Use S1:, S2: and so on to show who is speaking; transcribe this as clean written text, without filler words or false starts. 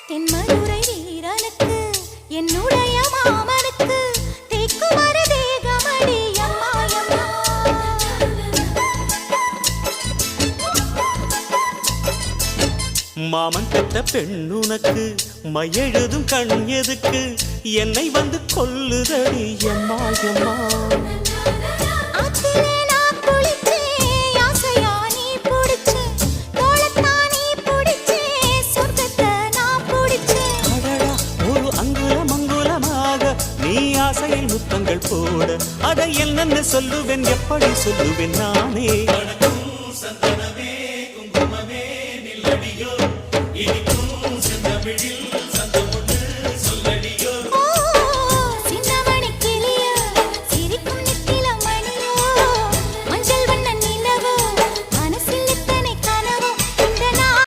S1: தென்மதுரை வீரனுக்கு என்னுடைய மாமனுக்கு தேக்குமர தேகமடி அம்மா அம்மா.
S2: மாமன் பெற்ற பெண்ணுனக்கு மையெழுதும் கண் எதுக்கு என்னை வந்து கொல்லுதடி அம்மா அம்மா.
S1: ஆத்திலே நான் குளிச்சேன், ஆசையா நீ புடிச்சே, தோளத்தான் நீ புடிச்சே, சொர்க்கத்தை நான் புடிச்சேன்.
S2: அடடா, ஒரு அங்குலம் அங்குலமாக நீ ஆசையில் முத்தங்கள் போட அதை என்னென்ன சொல்லுவேன் எப்படி சொல்லுவேன் நானே.